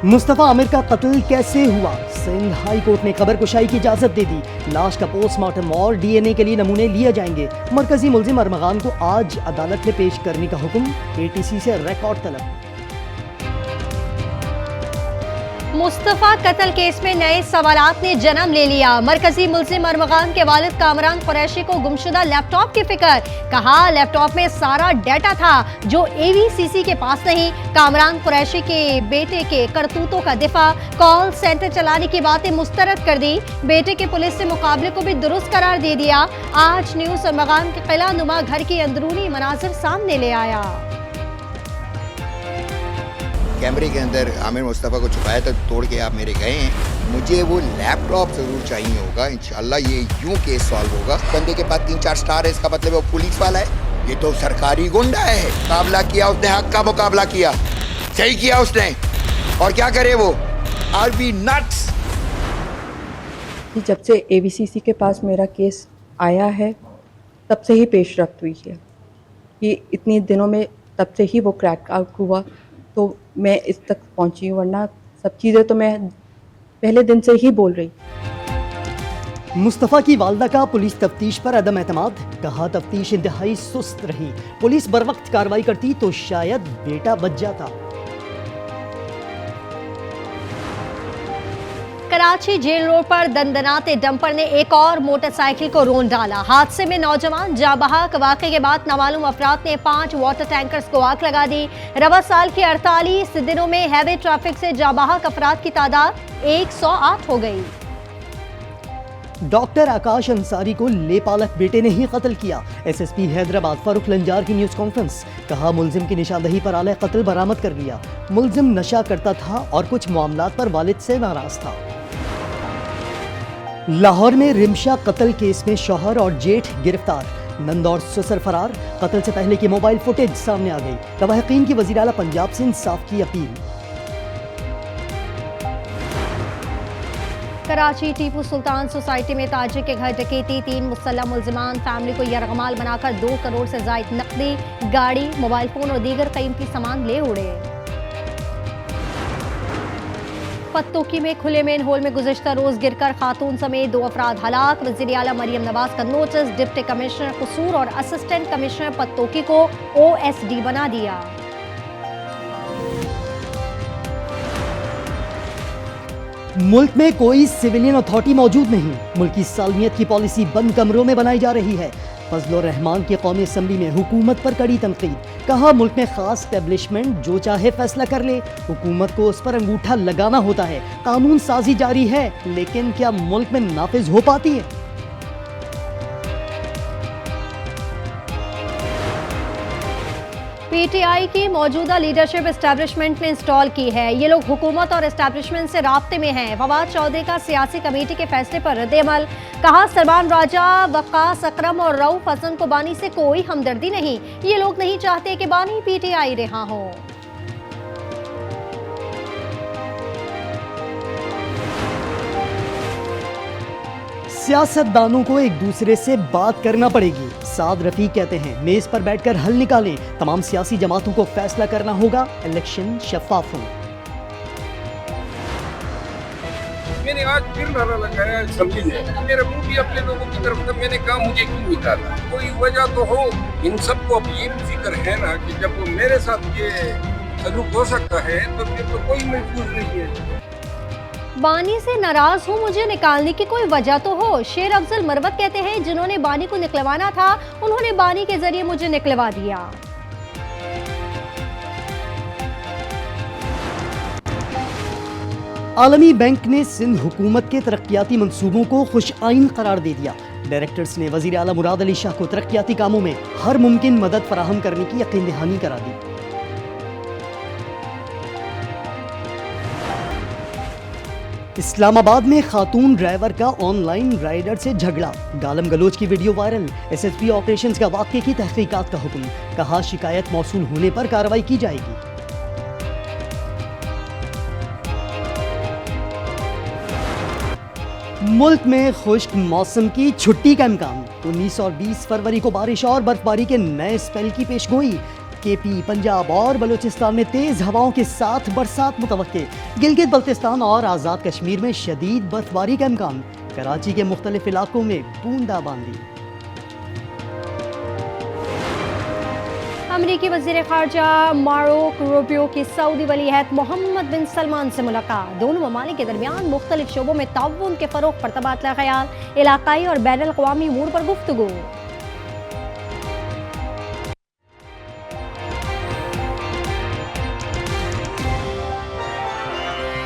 मुस्तफा आमिर का कत्ल कैसे हुआ? सिंध हाई कोर्ट ने खबर कुशाई की इजाजत दे दी। लाश का पोस्टमार्टम और डीएनए के लिए नमूने लिए जाएंगे। मरकजी मुलजिम अरमगान को आज अदालत में पेश करने का हुक्म। एटीसी से रिकॉर्ड तलब। मुस्तफा कत्ल केस में नए सवालात ने जन्म ले लिया। मरकजी मुलजिम अरमगान के वालिद कामरान कुरैशी को गुमशुदा लैपटॉप की फिक्र। कहा लैपटॉप में सारा डाटा था जो एवीसीसी के पास नहीं। कामरान कुरैशी के बेटे के करतूतों का दिफा। कॉल सेंटर चलाने की बातें मुस्तरद कर दी। बेटे के पुलिस से मुकाबले को भी दुरुस्त करार दे दिया। आज न्यूज अरमगान के किला नुमा घर की अंदरूनी मनाजिर सामने ले आया। कैमरे के अंदर आमिर मुस्तफ़ा को छुपाया था, तोड़ के आप मेरे गए हैं। मुझे वो लैपटॉप जरूर चाहिए होगा। इंशाल्लाह ये यूं केस सॉल्व होगा। बंदे के पास 3-4 स्टार है, इसका मतलब वो पुलिस वाला है। ये तो सरकारी गुंडा है। मुकाबला किया उसने, हक का मुकाबला किया, सही किया उसने। और क्या करे वो, आर बी नट्स। जब से एवीसीसी के पास मेरा केस आया है तब से ही पेशरफ्त हुई है। ये इतने दिनों में तब से ही वो क्रैक आउट हुआ तो मैं इस तक पहुंची, वरना सब चीज़ें तो मैं पहले दिन से ही बोल रही। मुस्तफा की वालदा का पुलिस तफ्तीश पर अदम एतमाद। कहा तफ्तीश इंतहाई सुस्त रही। पुलिस बर वक्त कार्रवाई करती तो शायद बेटा बच जाता। कराची जेल रोड पर दंदनाते डंपर ने एक और मोटरसाइकिल को रोन डाला। हादसे में नौजवान जाँ बहक। वाक़े के बाद नामालूम अफराद ने 5 वाटर टैंकर्स को आग लगा दी। रवा साल के 48 दिनों में हैवी ट्रैफिक से जाँ बहक अफराद की तादाद 108 हो गई। डॉक्टर आकाश अंसारी को लेपालक बेटे ने ही कत्ल किया। एसएसपी हैदराबाद फारूक लंजार की न्यूज कॉन्फ्रेंस। कहा मुलजिम की निशानदही पर आले कत्ल बरामद कर लिया। मुलजिम नशा करता था और कुछ मामलात पर वालिद से नाराज था। लाहौर में रिमशा कत्ल केस में शौहर और जेठ गिरफ्तार। नंद और ससुर फरार। कत्ल से पहले की मोबाइल फुटेज सामने आ गई। लवाहिकीन की वज़ीर आला पंजाब से इंसाफ की अपील। कराची टीपू सुल्तान सोसाइटी में ताजिर के घर डकैती। 3 मुसल्लह मुलजिमान फैमिली को यरगमाल बनाकर 2 करोड़ से जायद नकदी, गाड़ी, मोबाइल फोन और दीगर कीमती सामान ले उड़े। पत्तोकी में खुले मेन होल में गुज़िश्ता रोज गिरकर खातून समेत 2 अफराद हलाक। वज़ीर आला मरियम नवाज का नोटिस। डिप्टी कमिश्नर कसूर और असिस्टेंट कमिश्नर पत्तोकी को OSD बना दिया। मुल्क में कोई सिविलियन अथॉरिटी मौजूद नहीं। मुल्क की सालमियत की पॉलिसी बंद कमरों में बनाई जा रही है। फजलुर रहमान की कौमी असम्बली में हुकूमत पर कड़ी तनकीद। कहा मुल्क में खास एस्टेब्लिशमेंट जो चाहे फैसला कर ले, हुकूमत को उस पर अंगूठा लगाना होता है। कानून साजी जारी है, लेकिन क्या मुल्क में नाफिज हो पाती है? PTI की मौजूदा लीडरशिप एस्टैब्लिशमेंट ने इंस्टॉल की है। ये लोग हुकूमत और एस्टैब्लिशमेंट से राब्ते में हैं। फवाद चौधरी का सियासी कमेटी के फैसले पर रद्द-ए-अमल। कहा सलमान राजा, वक्कास अकरम और रऊफ हसन को बानी से कोई हमदर्दी नहीं। ये लोग नहीं चाहते कि बानी PTI रिहा हो। सियासतदानों को एक दूसरे से बात करना पड़ेगी। साद रफीक कहते हैं मेज पर बैठकर हल निकालें। तमाम सियासी जमातों को फैसला करना होगा, इलेक्शन शफाफ हो। मैंने आज फिर नारा लगाया असेंबली में, मेरा मुंह भी अपने लोगों की तरफ था। मैंने कहा मुझे क्यों निकाला, कोई वजह तो हो। इन सबको अब ये फिक्र है ना कि जब मेरे साथ ये सलूक हो सकता है तो फिर तो कोई महफूज नहीं है। बानी से नाराज हूँ, मुझे निकालने की कोई वजह तो हो। शेर अफजल मरवत कहते हैं जिन्होंने बानी को निकलवाना था उन्होंने बानी के जरिए मुझे निकलवा दिया। आलमी बैंक ने सिंध हुकूमत के तरक्याती मंसूबों को खुश आइन करार दे दिया। डायरेक्टर्स ने वजीर आला मुराद अली शाह को तरक्याती कामों में हर मुमकिन मदद फराहम करने की यकीन दहानी करा दी। इस्लामाबाद में खातून ड्राइवर का ऑनलाइन राइडर से झगड़ा। गालम गलोच की वीडियो वायरल। SSP ऑपरेशंस का वाक़े की तहकीकात का हुक्म। कहा शिकायत मौसूल होने पर कार्रवाई की जाएगी। मुल्क में खुश्क मौसम की छुट्टी का इम्कान। 19 और 20 फरवरी को बारिश और बर्फबारी के नए स्पेल की पेशगोई। केपी, पंजाब और बलूचिस्तान में तेज हवाओं के साथ बरसात मुतवक्के। गिलगित बल्तिस्तान और आज़ाद कश्मीर में शदीद बर्फबारी का इम्कान। कराची के मुख्तलिफ इलाकों में बूंदाबांदी। अमरीकी वज़ीर ख़ारजा मार्को रूबियो की सऊदी वलीअहद मोहम्मद बिन सलमान से मुलाकात। दोनों ममालिक के दरमियान मुख्तलिफ शोबों में ताउन के फ़रोग़ पर तबादला ख़याल, इलाक़ाई और बैनुल अक़वामी अमूर पर गुफ्तगू।